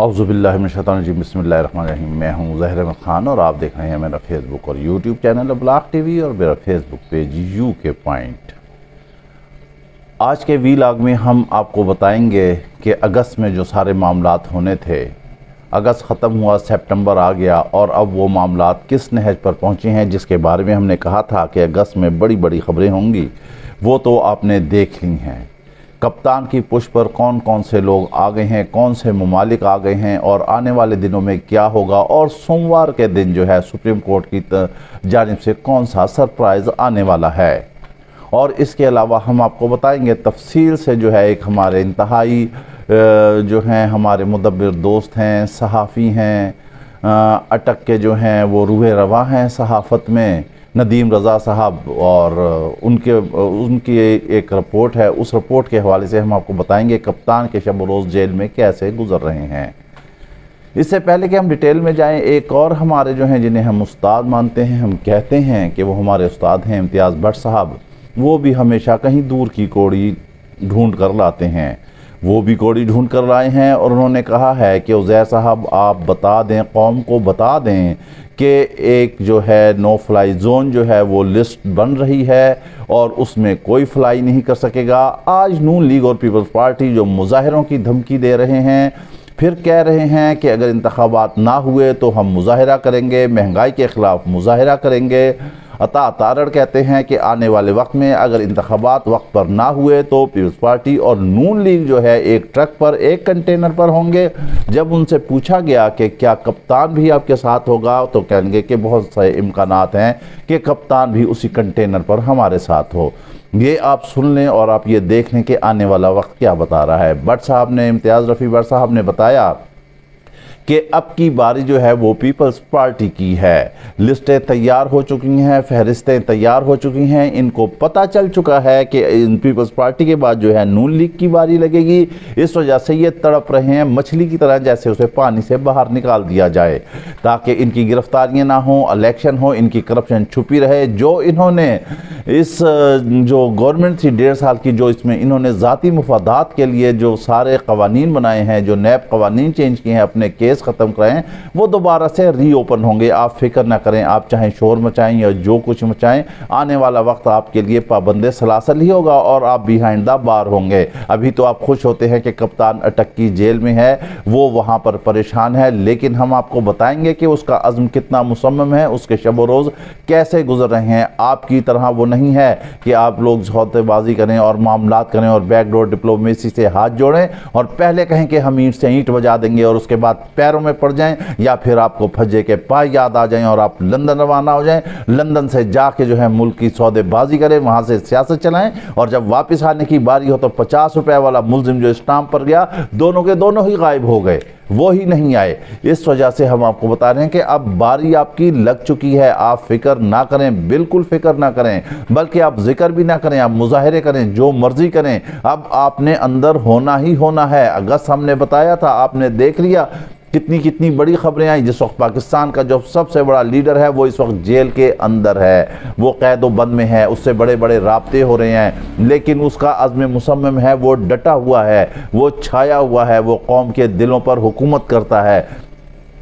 اعوذ باللہ من الشیطان الرجیم بسم اللہ الرحمن الرحیم۔ میں ہوں ظاہر احمد خان اور آپ دیکھ رہے ہیں میرا فیس بک اور یوٹیوب چینل ابلاغ ٹی وی اور میرا فیس بک پیج یو کے پوائنٹ۔ آج کے ویلاگ میں ہم آپ کو بتائیں گے کہ اگست میں جو سارے معاملات ہونے تھے، اگست ختم ہوا، سپٹمبر آ گیا اور اب وہ معاملات کس نہج پر پہنچے ہیں جس کے بارے میں ہم نے کہا تھا کہ اگست میں بڑی بڑی خبریں ہوں گی، وہ تو آپ نے دیکھ لی ہیں۔ کپتان کی پشت پر کون کون سے لوگ آ گئے ہیں، کون سے ممالک آ گئے ہیں اور آنے والے دنوں میں کیا ہوگا، اور سوموار کے دن جو ہے سپریم کورٹ کی جانب سے کون سا سرپرائز آنے والا ہے۔ اور اس کے علاوہ ہم آپ کو بتائیں گے تفصیل سے جو ہے ایک ہمارے انتہائی جو ہیں ہمارے مدبر دوست ہیں، صحافی ہیں، اٹک کے جو ہیں وہ روح رواں ہیں صحافت میں، ندیم رضا صاحب، اور ان کی ایک رپورٹ ہے، اس رپورٹ کے حوالے سے ہم آپ کو بتائیں گے کپتان کے شب و روز جیل میں کیسے گزر رہے ہیں۔ اس سے پہلے کہ ہم ڈیٹیل میں جائیں، ایک اور ہمارے جو ہیں جنہیں ہم استاد مانتے ہیں، ہم کہتے ہیں کہ وہ ہمارے استاد ہیں، امتیاز بٹ صاحب، وہ بھی ہمیشہ کہیں دور کی کوڑی ڈھونڈ کر لاتے ہیں۔ وہ بھی کوڑی ڈھونڈ کر لائے ہیں اور انہوں نے کہا ہے کہ عزیر صاحب آپ بتا دیں، قوم کو بتا دیں کہ ایک جو ہے نو فلائی زون جو ہے وہ لسٹ بن رہی ہے اور اس میں کوئی فلائی نہیں کر سکے گا۔ آج نون لیگ اور پیپلز پارٹی جو مظاہروں کی دھمکی دے رہے ہیں، پھر کہہ رہے ہیں کہ اگر انتخابات نہ ہوئے تو ہم مظاہرہ کریں گے، مہنگائی کے خلاف مظاہرہ کریں گے۔ عطا تارڑ کہتے ہیں کہ آنے والے وقت میں اگر انتخابات وقت پر نہ ہوئے تو پیپلز پارٹی اور نون لیگ جو ہے ایک ٹرک پر، ایک کنٹینر پر ہوں گے۔ جب ان سے پوچھا گیا کہ کیا کپتان بھی آپ کے ساتھ ہوگا تو کہیں گے کہ بہت سے امکانات ہیں کہ کپتان بھی اسی کنٹینر پر ہمارے ساتھ ہو۔ یہ آپ سن لیں اور آپ یہ دیکھ لیں کہ آنے والا وقت کیا بتا رہا ہے۔ بٹ صاحب نے، امتیاز رفیع بٹ صاحب نے بتایا کہ اب کی باری جو ہے وہ پیپلز پارٹی کی ہے، لسٹیں تیار ہو چکی ہیں، فہرستیں تیار ہو چکی ہیں، ان کو پتہ چل چکا ہے کہ پیپلز پارٹی کے بعد جو ہے نون لیگ کی باری لگے گی۔ اس وجہ سے یہ تڑپ رہے ہیں مچھلی کی طرح، جیسے اسے پانی سے باہر نکال دیا جائے تاکہ ان کی گرفتاریاں نہ ہوں، الیکشن ہو، ان کی کرپشن چھپی رہے۔ جو انہوں نے اس جو گورنمنٹ تھی 1.5 سال کی، جو اس میں انہوں نے ذاتی مفادات کے لیے جو سارے قوانین بنائے ہیں، جو نیب قوانین چینج کیے ہیں، اپنے کیس ختم کرائیں، وہ دوبارہ سے ری اوپن ہوں گے۔ آپ فکر نہ کریں، آپ چاہیں شور مچائیں یا جو کچھ مچائیں، آنے والا وقت آپ کے لیے پابند سلاسل ہی ہوگا اور آپ بیہائنڈ دا بار ہوں گے۔ ابھی تو آپ خوش ہوتے ہیں کہ کپتان اٹک کی جیل میں ہے، وہ وہاں پر پریشان ہے، لیکن ہم آپ کو بتائیں گے کہ اس کا عزم کتنا مصمم ہے، اس کے شب و روز کیسے گزر رہے ہیں۔ آپ کی طرح وہ نہیں ہے کہ آپ لوگ سودے بازی کریں اور معاملات کریں اور بیک ڈور ڈپلومیسی سے ہاتھ جوڑیں اور پہلے کہیں کہ ہم اینٹ سے اینٹ بجا دیں گے اور اس کے بعد پیروں میں پڑ جائیں، یا پھر آپ کو پھجے کے پائے یاد آ جائیں اور آپ لندن روانہ ہو جائیں، لندن سے جا کے جو ہے ملک کی سودے بازی کریں، وہاں سے سیاست چلائیں، اور جب واپس آنے کی باری ہو تو 50 روپے والا ملزم جو اسٹامپ پر گیا، دونوں کے دونوں ہی غائب ہو گئے، وہی نہیں آئے۔ اس وجہ سے ہم آپ کو بتا رہے ہیں کہ اب باری آپ کی لگ چکی ہے۔ آپ فکر نہ کریں، بالکل فکر نہ کریں، بلکہ آپ ذکر بھی نہ کریں، آپ مظاہرے کریں، جو مرضی کریں، اب آپ نے اندر ہونا ہی ہونا ہے۔ اگست ہم نے بتایا تھا، آپ نے دیکھ لیا کتنی بڑی خبریں آئیں۔ جس وقت پاکستان کا جو سب سے بڑا لیڈر ہے وہ اس وقت جیل کے اندر ہے، وہ قید و بند میں ہے، اس سے بڑے بڑے رابطے ہو رہے ہیں، لیکن اس کا عزم مصمم ہے، وہ ڈٹا ہوا ہے، وہ چھایا ہوا ہے، وہ قوم کے دلوں پر حکومت کرتا ہے۔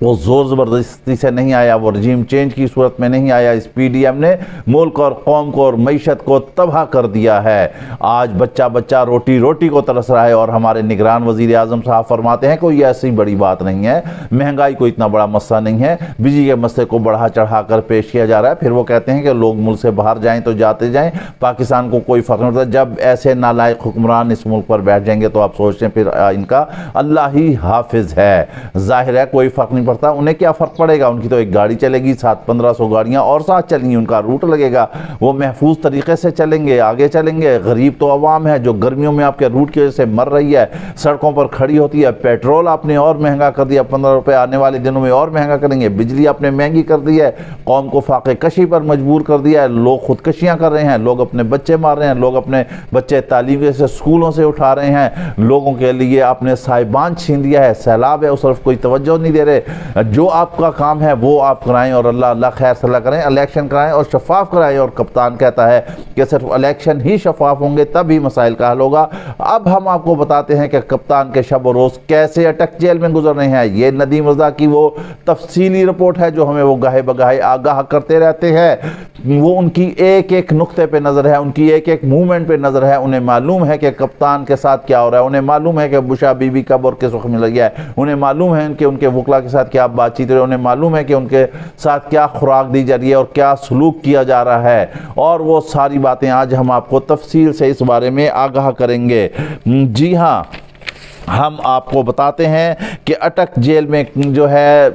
وہ زور زبردستی سے نہیں آیا، وہ رجیم چینج کی صورت میں نہیں آیا۔ اس پی ڈی ایم نے ملک اور قوم کو اور معیشت کو تباہ کر دیا ہے۔ آج بچہ روٹی کو ترس رہا ہے، اور ہمارے نگران وزیر اعظم صاحب فرماتے ہیں کوئی ایسی بڑی بات نہیں ہے، مہنگائی کو اتنا بڑا مسئلہ نہیں ہے، بجلی کے مسئلے کو بڑھا چڑھا کر پیش کیا جا رہا ہے۔ پھر وہ کہتے ہیں کہ لوگ ملک سے باہر جائیں تو جاتے جائیں، پاکستان کو کوئی فرق نہیں پڑتا۔ جب ایسے نالائق حکمران اس ملک پر بیٹھ جائیں گے تو آپ سوچتے ہیں پھر ان کا اللہ ہی حافظ ہے۔ ظاہر ہے کوئی فرق نہیں پڑتا، انہیں کیا فرق پڑے گا، ان کی تو ایک گاڑی چلے گی، 700-1500 گاڑیاں اور ساتھ چلیں گی، ان کا روٹ لگے گا، وہ محفوظ طریقے سے چلیں گے، آگے چلیں گے۔ غریب تو عوام ہے جو گرمیوں میں آپ کے روٹ کی وجہ سے مر رہی ہے، سڑکوں پر کھڑی ہوتی ہے۔ پیٹرول آپ نے اور مہنگا کر دیا، 15 روپے آنے والے دنوں میں اور مہنگا کریں گے۔ بجلی آپ نے مہنگی کر دی ہے، قوم کو فاقے کشی پر مجبور کر دیا ہے، لوگ خودکشیاں کر رہے ہیں، لوگ اپنے بچے مار رہے ہیں، لوگ اپنے بچے تعلیم سے سکولوں سے اٹھا رہے ہیں، لوگوں کے لیے آپ نے سائبان چھین لیا ہے، سیلاب ہے اس طرف کوئی توجہ نہیں دے رہے۔ جو آپ کا کام ہے وہ آپ کرائیں اور اللہ خیر صلاح کریں، الیکشن کرائیں اور شفاف کرائیں۔ اور کپتان کہتا ہے کہ صرف الیکشن ہی شفاف ہوں گے تب ہی مسائل کا حل ہوگا۔ اب ہم آپ کو بتاتے ہیں کہ کپتان کے شب و روز کیسے اٹک جیل میں گزر رہے ہیں۔ یہ ندیم رضا کی وہ تفصیلی رپورٹ ہے جو ہمیں وہ گاہے بگاہے آگاہ کرتے رہتے ہیں۔ وہ ان کی ایک ایک نقطے پہ نظر ہے، ان کی ایک ایک موومنٹ پہ نظر ہے۔ انہیں معلوم ہے کہ کپتان کے ساتھ کیا ہو رہا ہے، انہیں معلوم ہے کہ بشا بی بی کب اور کس وقت مل گیا ہے، انہیں معلوم ہے کہ ان کے وکلا کے ساتھ کیا بات چیت رہی ہے، انہیں معلوم ہے کہ ان کے ساتھ کیا خوراک دی جا رہی ہے اور کیا سلوک کیا جا رہا ہے، اور وہ ساری باتیں آج ہم آپ کو تفصیل سے اس بارے میں آگاہ کریں گے۔ جی ہاں، ہم آپ کو بتاتے ہیں کہ اٹک جیل میں جو ہے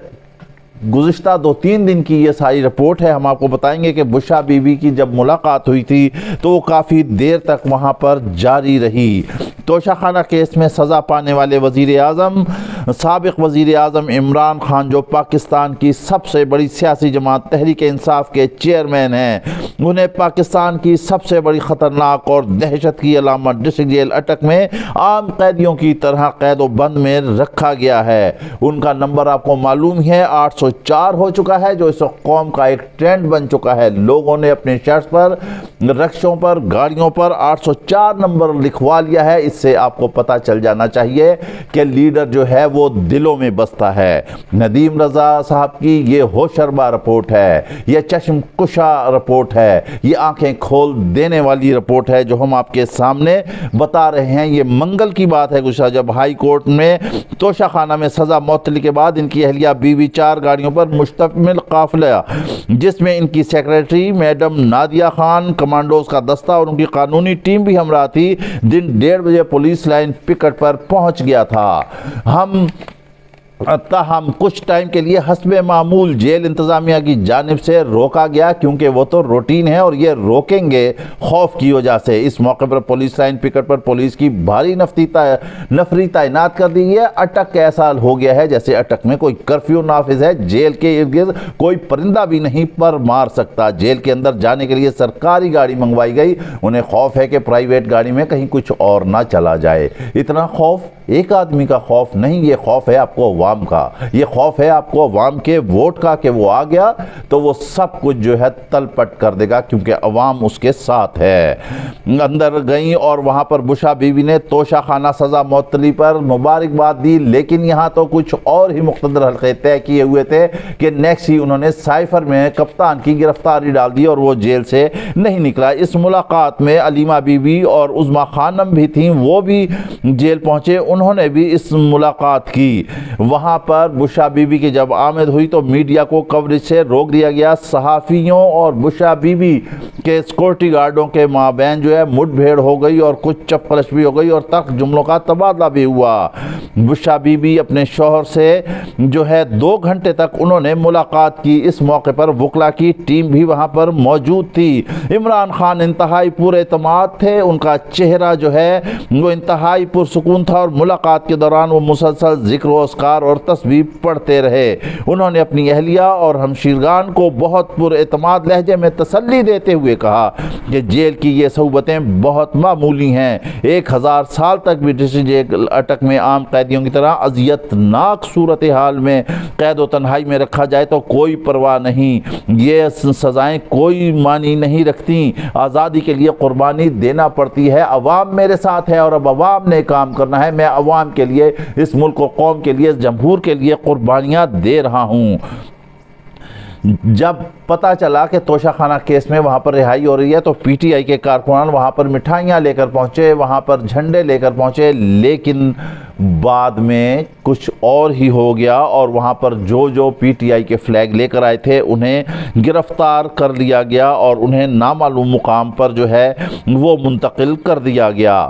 گزشتہ 2-3 دن کی یہ ساری رپورٹ ہے۔ ہم آپ کو بتائیں گے کہ بشا بی بی کی جب ملاقات ہوئی تھی تو وہ کافی دیر تک وہاں پر جاری رہی۔ توشہ خانہ کیس میں سزا پانے والے سابق وزیر اعظم عمران خان، جو پاکستان کی سب سے بڑی سیاسی جماعت تحریک انصاف کے چیئرمین ہیں، انہیں پاکستان کی سب سے بڑی خطرناک اور دہشت کی علامت ڈسٹرکٹ جیل اٹک میں عام قیدیوں کی طرح قید و بند میں رکھا گیا ہے۔ ان کا نمبر آپ کو معلوم ہے 804 ہو چکا ہے، جو اس وقت قوم کا ایک ٹرینڈ بن چکا ہے۔ لوگوں نے اپنے شرٹس پر، رکشوں پر، گاڑیوں پر 804 نمبر لکھوا لیا ہے۔ اس سے آپ کو پتہ چل جانا چاہیے کہ لیڈر جو ہے وہ دلوں میں بستا ہے۔ ندیم رضا صاحب کی یہ ہوشربا رپورٹ ہے، یہ چشم کشا رپورٹ ہے، یہ آنکھیں کھول دینے والی رپورٹ ہے جو ہم آپ کے سامنے بتا رہے ہیں۔ یہ منگل کی بات ہے گزشتہ، جب ہائی کورٹ میں توشہ خانہ میں سزا معطلی کے بعد ان کی اہلیہ بیوی 4 گاڑیوں پر مشتمل قافلہ، جس میں ان کی secretary madam Nadia Khan, commandos کا دستہ اور ان کی قانونی ٹیم بھی ہمراہ تھی، دن 1:30 بجے پولیس لائن پکٹ پر پہنچ گیا تھا۔ تاہم کچھ ٹائم کے لیے حسب معمول جیل انتظامیہ کی جانب سے روکا گیا، کیونکہ وہ تو روٹین ہے اور یہ روکیں گے خوف کی وجہ سے۔ اس موقع پر پولیس لائن پکٹ پر پولیس کی بھاری نفری تعینات کر دی ہے۔ اٹک ایسا ہو گیا ہے جیسے اٹک میں کوئی کرفیو نافذ ہے، جیل کے ارد گرد کوئی پرندہ بھی نہیں پر مار سکتا۔ جیل کے اندر جانے کے لیے سرکاری گاڑی منگوائی گئی، انہیں خوف ہے کہ پرائیویٹ گاڑی میں کہیں کچھ اور نہ چلا جائے۔ اتنا خوف ایک آدمی کا خوف نہیں، یہ خوف ہے آپ کو عوام کا، یہ خوف ہے آپ کو عوام کے ووٹ کا کہ وہ آ گیا تو وہ سب کچھ جو ہے تل پٹ کر دے گا، کیونکہ عوام اس کے ساتھ ہے۔ اندر گئیں اور وہاں پر بشا بیوی نے توشہ خانہ سزا معطلی پر مبارکباد دی، لیکن یہاں تو کچھ اور ہی مقتدر حلقے طے کیے ہوئے تھے کہ نیکسٹ ہی انہوں نے سائفر میں کپتان کی گرفتاری ڈال دی اور وہ جیل سے نہیں نکلا۔ اس ملاقات میں علیمہ بی بی اور عظمیٰ خانم بھی تھیں، وہ بھی جیل پہنچے، انہوں نے بھی اس ملاقات کی۔ وہاں پر بشا بی بی کی جب آمد ہوئی تو میڈیا کو کوریج سے روک دیا گیا۔ صحافیوں اور بشا بی بی کے سیکورٹی گارڈوں کے مابین جو ہے مٹ بھیڑ ہو گئی اور کچھ چپقلش بھی ہو گئی اور تخت جملوں کا تبادلہ بھی ہوا۔ بشا بی بی اپنے شوہر سے جو ہے 2 گھنٹے تک انہوں نے ملاقات کی۔ اس موقع پر وکلا کی ٹیم بھی وہاں پر موجود تھی۔ عمران خان انتہائی پر اعتماد تھے، ان کا چہرہ جو ہے وہ انتہائی پرسکون تھا اور ملاقات کے دوران وہ مسلسل ذکر و اذکار اور تسبیح پڑھتے رہے۔ انہوں نے اپنی اہلیہ اور ہمشیرگان کو بہت پر اعتماد لہجے میں تسلی دیتے ہوئے کہا کہ جیل کی یہ صحبتیں بہت معمولی ہیں، 1000 سال تک بھی ڈسٹرکٹ جیل اٹک میں عام قیدیوں کی طرح اذیت ناک صورتحال میں قید و تنہائی میں رکھا جائے تو کوئی پرواہ نہیں، یہ سزائیں کوئی معنی نہیں رکھتی، آزادی کے لیے قربانی دینا پڑتی ہے، عوام میرے ساتھ ہے اور اب عوام نے کام کرنا ہے، میں عوام کے لیے، اس ملک و قوم کے لیے، اس جمہور کے لیے قربانیاں دے رہا ہوں۔ جب پتہ چلا کہ توشہ خانہ کیس میں وہاں پر رہائی ہو رہی ہے تو پی ٹی آئی کے کارکنان وہاں پر مٹھائیاں لے کر پہنچے، وہاں پر جھنڈے لے کر پہنچے، لیکن بعد میں کچھ اور ہی ہو گیا اور وہاں پر جو پی ٹی آئی کے فلیگ لے کر آئے تھے انہیں گرفتار کر لیا گیا اور انہیں نامعلوم مقام پر جو ہے وہ منتقل کر دیا گیا۔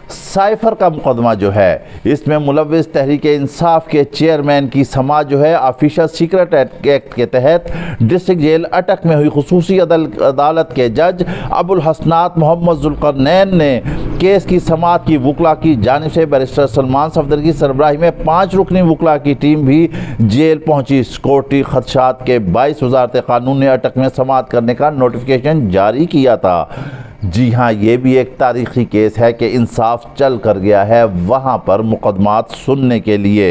سائفر کا مقدمہ جو ہے اس میں ملوث تحریک انصاف کے چیئرمین کی سماعت جو ہے آفیشل سیکرٹ ایکٹ کے تحت ڈسٹرکٹ جیل اٹک میں ہوئی۔ خصوصی عدالت کے جج ابوالحسنات محمد ذوالقرنین نے کیس کی سماعت کی۔ وکلا کی جانب سے بیرسٹر سلمان صفدر کی سربراہی میں 5 رکنی وکلا کی ٹیم بھی جیل پہنچی۔ سیکورٹی خدشات کے باعث وزارت قانون نے اٹک میں سماعت کرنے کا نوٹیفیکیشن جاری کیا تھا۔ جی ہاں، یہ بھی ایک تاریخی کیس ہے کہ انصاف چل کر گیا ہے وہاں پر مقدمات سننے کے لیے۔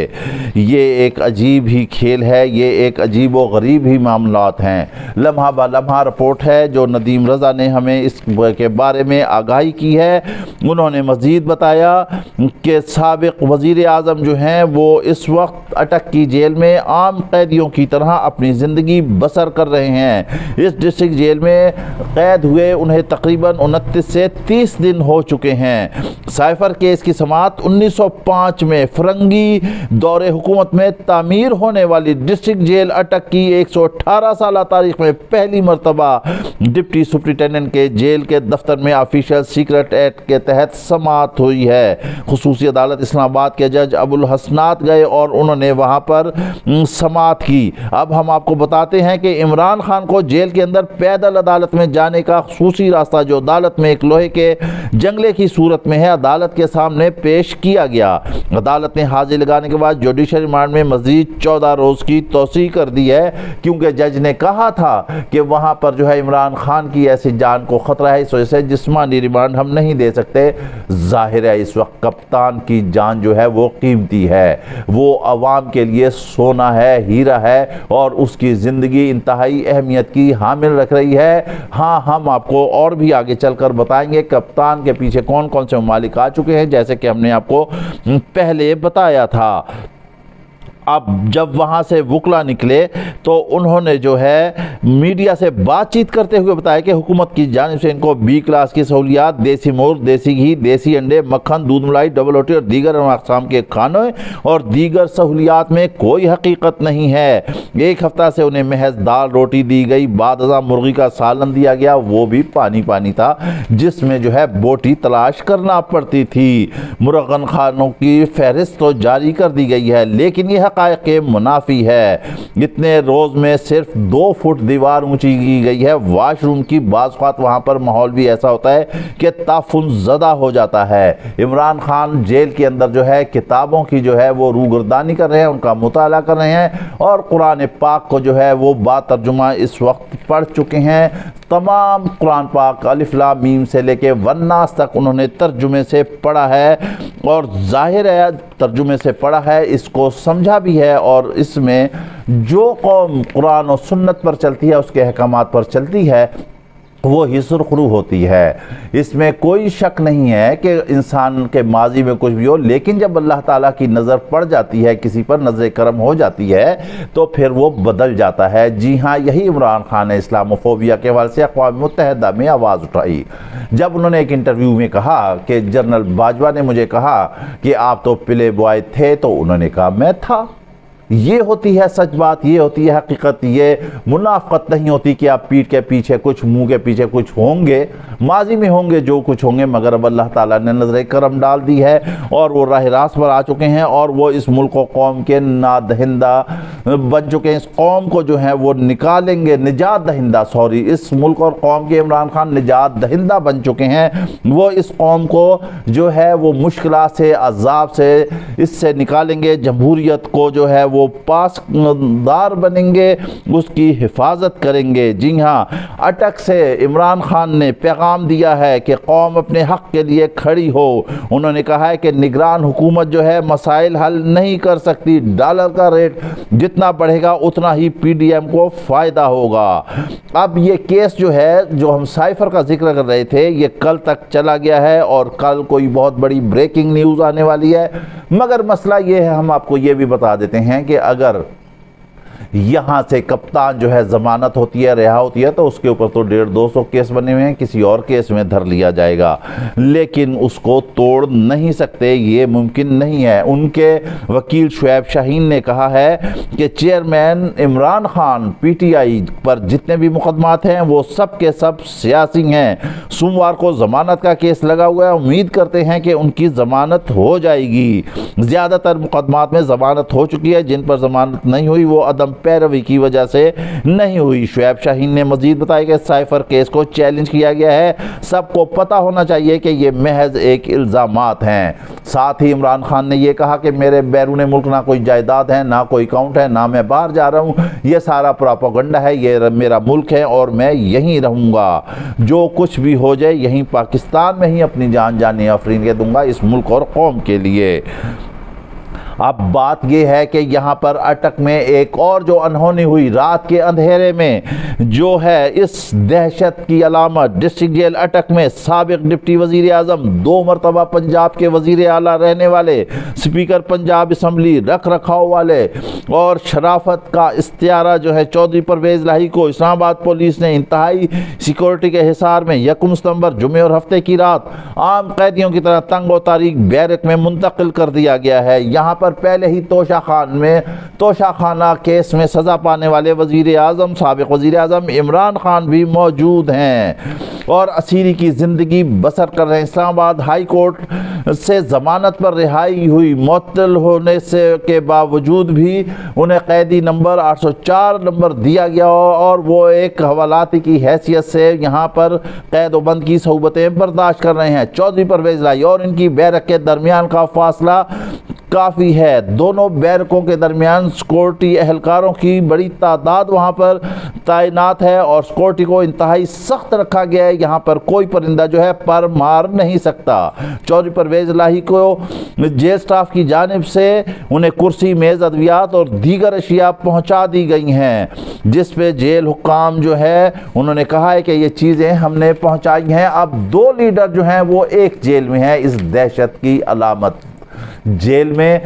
یہ ایک عجیب ہی کھیل ہے، یہ ایک عجیب و غریب ہی معاملات ہیں۔ لمحہ با لمحہ رپورٹ ہے جو ندیم رضا نے ہمیں اس کے بارے میں آگاہی کی ہے۔ انہوں نے مزید بتایا کہ سابق وزیر اعظم جو ہیں وہ اس وقت اٹک کی جیل میں عام قیدیوں کی طرح اپنی زندگی بسر کر رہے ہیں۔ اس ڈسٹرکٹ جیل میں قید ہوئے انہیں تقریباً 29 سے 30 دن ہو چکے ہیں۔ سائفر کیس کی سماعت 1905 میں فرنگی دور حکومت میں تعمیر ہونے والی ڈسٹرکٹ جیل اٹک کی 118 سالہ تاریخ میں پہلی مرتبہ ڈپٹی سپرنٹینڈنٹ کے جیل کے دفتر میں آفیشل سیکرٹ ایکٹ کے تحت سماعت ہوئی ہے۔ خصوصی عدالت اسلام آباد کے جج ابو الحسنات گئے اور انہوں نے وہاں پر سماعت کی۔ اب ہم آپ کو بتاتے ہیں کہ عمران خان کو جیل کے اندر پیدل عدالت میں جانے کا خصوصی راستہ جو عدالت میں ایک لوہے کے جنگلے کی صورت میں ہے، عدالت کے سامنے پیش کیا گیا۔ عدالت نے حاضری لگانے کے بعد جوڈیشل ریمانڈ میں مزید 14 روز کی توسیع کر دی ہے، کیونکہ جج نے کہا تھا کہ وہاں پر جو ہے عمران خان کی ایسی جان کو خطرہ ہے، اس وجہ سے جسمانی ریمانڈ ہم نہیں دے سکتے۔ ظاہر ہے اس وقت کپتان کی جان جو ہے وہ قیمتی ہے، وہ عوام کے لیے سونا ہے، ہیرا ہے، اور اس کی زندگی انتہائی اہمیت کی حامل رکھ رہی ہے۔ ہاں، ہم آپ کو اور بھی آگے چل کر بتائیں گے کپتان کے پیچھے کون کون سے ممالک آ چکے ہیں، جیسے کہ ہم نے آپ کو پہلے بتایا تھا۔ اب جب وہاں سے وکلا نکلے تو انہوں نے جو ہے میڈیا سے بات چیت کرتے ہوئے بتایا کہ حکومت کی جانب سے ان کو بی کلاس کی سہولیات، دیسی مور، دیسی گھی، دیسی انڈے، مکھن، دودھ ملائی، ڈبل روٹی اور دیگر اقسام کے کھانے اور دیگر سہولیات میں کوئی حقیقت نہیں ہے۔ ایک ہفتہ سے انہیں محض دال روٹی دی گئی، بعد ازاں مرغی کا سالن دیا گیا، وہ بھی پانی پانی تھا جس میں جو ہے بوٹی تلاش کرنا پڑتی تھی۔ مرغن خانوں کی فہرست تو جاری کر دی گئی ہے، لیکن یہ حقائق کے منافی ہے۔ اتنے روز میں صرف 2 فٹ دیوار اونچی کی گئی ہے۔ واش روم کی بعض اوقات وہاں پر ماحول بھی ایسا ہوتا ہے کہ تعفن زدہ ہو جاتا ہے۔ عمران خان جیل کے اندر جو ہے کتابوں کی جو ہے وہ روگردانی کر رہے ہیں، ان کا مطالعہ کر رہے ہیں، اور قرآن پاک کو جو ہے وہ با ترجمہ اس وقت پڑھ چکے ہیں۔ تمام قرآن پاک الف لام میم سے لے کے والناس تک انہوں نے ترجمے سے پڑھا ہے، اور ظاہر ہے ترجمے سے پڑھا ہے، اس کو سمجھا بھی ہے، اور اس میں جو قوم قرآن و سنت پر چلتی ہے، اس کے احکامات پر چلتی ہے، وہ ہی سرخرو ہوتی ہے۔ اس میں کوئی شک نہیں ہے کہ انسان کے ماضی میں کچھ بھی ہو، لیکن جب اللہ تعالیٰ کی نظر پڑ جاتی ہے، کسی پر نظر کرم ہو جاتی ہے، تو پھر وہ بدل جاتا ہے۔ جی ہاں، یہی عمران خان نے اسلاموفوبیا کے حوالے سے اقوام متحدہ میں آواز اٹھائی جب انہوں نے ایک انٹرویو میں کہا کہ جنرل باجوہ نے مجھے کہا کہ آپ تو پلے بوائے تھے، تو انہوں نے کہا میں تھا۔ یہ ہوتی ہے سچ بات، یہ ہوتی ہے حقیقت، یہ منافقت نہیں ہوتی کہ آپ پیٹھ کے پیچھے کچھ، منہ کے پیچھے کچھ ہوں گے، ماضی میں ہوں گے جو کچھ ہوں گے، مگر اب اللہ تعالیٰ نے نظر کرم ڈال دی ہے اور وہ راہ راست پر آ چکے ہیں، اور وہ اس ملک و قوم کے نادہندہ بن چکے ہیں۔ اس قوم کو جو ہے وہ نکالیں گے، نجات دہندہ، اس ملک اور قوم کے عمران خان نجات دہندہ بن چکے ہیں۔ وہ اس قوم کو جو ہے وہ مشکلات سے، عذاب سے، اس سے نکالیں گے، جمہوریت کو جو ہے وہ پاسدار بنیں گے، اس کی حفاظت کریں گے۔ جی ہاں، اٹک سے عمران خان نے پیغام دیا ہے کہ قوم اپنے حق کے لیے کھڑی ہو۔ انہوں نے کہا ہے کہ نگران حکومت جو ہے مسائل حل نہیں کر سکتی، ڈالر کا ریٹ جتنا بڑھے گا اتنا ہی پی ڈی ایم کو فائدہ ہوگا۔ اب یہ کیس جو ہے، جو ہم سائفر کا ذکر کر رہے تھے، یہ کل تک چلا گیا ہے، اور کل کوئی بہت بڑی بریکنگ نیوز آنے والی ہے، مگر مسئلہ یہ ہے، ہم آپ کو یہ بھی بتا دیتے ہیں کہ اگر یہاں سے کپتان جو ہے ضمانت ہوتی ہے، رہا ہوتی ہے، تو اس کے اوپر تو 150-200 کیس بنے ہوئے ہیں، کسی اور کیس میں دھر لیا جائے گا، لیکن اس کو توڑ نہیں سکتے، یہ ممکن نہیں ہے۔ ان کے وکیل شعیب شاہین نے کہا ہے کہ chairman Imran Khan P T I پر جتنے بھی مقدمات ہیں وہ سب کے سب سیاسی ہیں۔ سوموار کو ضمانت کا کیس لگا ہوا ہے، امید کرتے ہیں کہ ان کی ضمانت ہو جائے گی۔ زیادہ تر مقدمات میں ضمانت ہو چکی ہے، جن پر ضمانت نہیں ہوئی وہ عدم عدم پیروی کی وجہ سے نہیں ہوئی۔ شعیب شاہین نے مزید بتایا کہ سائفر کیس کو چیلنج کیا گیا ہے، سب کو پتہ ہونا چاہیے کہ یہ محض ایک الزامات ہیں۔ ساتھ ہی عمران خان نے یہ کہا کہ میرے بیرون ملک نہ کوئی جائیداد ہے، نہ کوئی اکاؤنٹ ہے، نہ میں باہر جا رہا ہوں، یہ سارا پروپیگنڈا ہے، یہ میرا ملک ہے اور میں یہیں رہوں گا، جو کچھ بھی ہو جائے یہیں پاکستان میں ہی اپنی جانی آفرین کے دوں گا اس ملک اور قوم کے لیے۔ اب بات یہ ہے کہ یہاں پر اٹک میں ایک اور جو انہونی ہوئی رات کے اندھیرے میں، جو ہے اس دہشت کی علامت ڈسٹرکٹ جیل اٹک میں سابق ڈپٹی وزیر اعظم، 2 مرتبہ پنجاب کے وزیر اعلیٰ رہنے والے، سپیکر پنجاب اسمبلی، رکھ رکھاؤ والے اور شرافت کا استعارہ جو ہے چودھری پرویز الہی کو اسلام آباد پولیس نے انتہائی سیکورٹی کے حصار میں 1 ستمبر جمعے اور ہفتے کی رات عام قیدیوں کی طرح تنگ و تاریک بیرک میں منتقل کر دیا گیا ہے۔ یہاں پر پہلے ہی توشہ خانہ کیس میں سزا پانے والے سابق وزیر اعظم عمران خان بھی موجود ہیں اور اسیری کی زندگی بسر کر رہے ہیں۔ اسلام آباد ہائی کورٹ سے ضمانت پر رہائی ہوئی معطل ہونے کے باوجود بھی انہیں قیدی نمبر 804 نمبر دیا گیا اور وہ ایک حوالاتی کی حیثیت سے یہاں پر قید و بند کی صعوبتیں برداشت کر رہے ہیں۔ چودھری پرویز الہی اور ان کی بیرک کے درمیان کا فاصلہ کافی ہے، دونوں بیرکوں کے درمیان سیکورٹی اہلکاروں کی بڑی تعداد وہاں پر تعینات ہے اور سیکورٹی کو انتہائی سخت رکھا گیا ہے، یہاں پر کوئی پرندہ جو ہے پر مار نہیں سکتا۔ چودھری پرویز الہی کو جیل سٹاف کی جانب سے انہیں کرسی، میز، ادویات اور دیگر اشیاء پہنچا دی گئی ہیں، جس پہ جیل حکام جو ہے انہوں نے کہا ہے کہ یہ چیزیں ہم نے پہنچائی ہیں۔ اب 2 لیڈر جو ہیں وہ ایک جیل میں ہیں اس دہشت کی علامت جیل میں،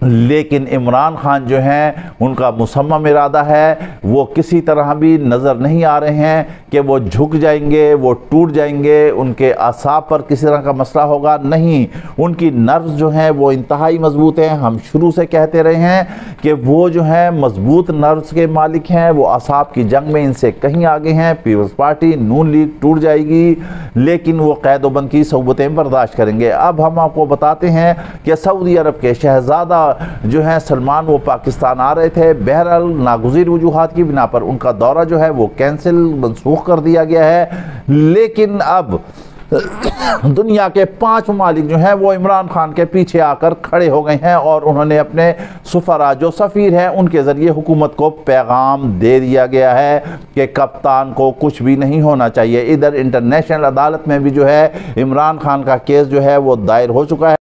لیکن عمران خان جو ہیں ان کا مصمم ارادہ ہے، وہ کسی طرح بھی نظر نہیں آ رہے ہیں کہ وہ جھک جائیں گے، وہ ٹوٹ جائیں گے، ان کے اعصاب پر کسی طرح کا مسئلہ ہوگا نہیں، ان کی نروز جو ہیں وہ انتہائی مضبوط ہیں۔ ہم شروع سے کہتے رہے ہیں کہ وہ جو ہیں مضبوط نروز کے مالک ہیں، وہ اعصاب کی جنگ میں ان سے کہیں آگے ہیں۔ پیپلز پارٹی نون لیگ ٹوٹ جائے گی لیکن وہ قید و بند کی صعوبتیں برداشت کریں گے۔ اب ہم آپ کو بتاتے ہیں کہ سعودی عرب کے شہزادہ جو ہیں سلمان وہ پاکستان آ رہے تھے، بہرحال ناگزیر وجوہات کی بنا پر ان کا دورہ جو ہے وہ منسوخ کر دیا گیا ہے، لیکن اب دنیا کے 5 ممالک جو ہیں وہ عمران خان کے پیچھے آ کر کھڑے ہو گئے ہیں اور انہوں نے اپنے سفراء جو سفیر ہیں ان کے ذریعے حکومت کو پیغام دے دیا گیا ہے کہ کپتان کو کچھ بھی نہیں ہونا چاہیے۔ ادھر انٹرنیشنل عدالت میں بھی جو ہے عمران خان کا کیس جو ہے وہ دائر ہو چکا ہے۔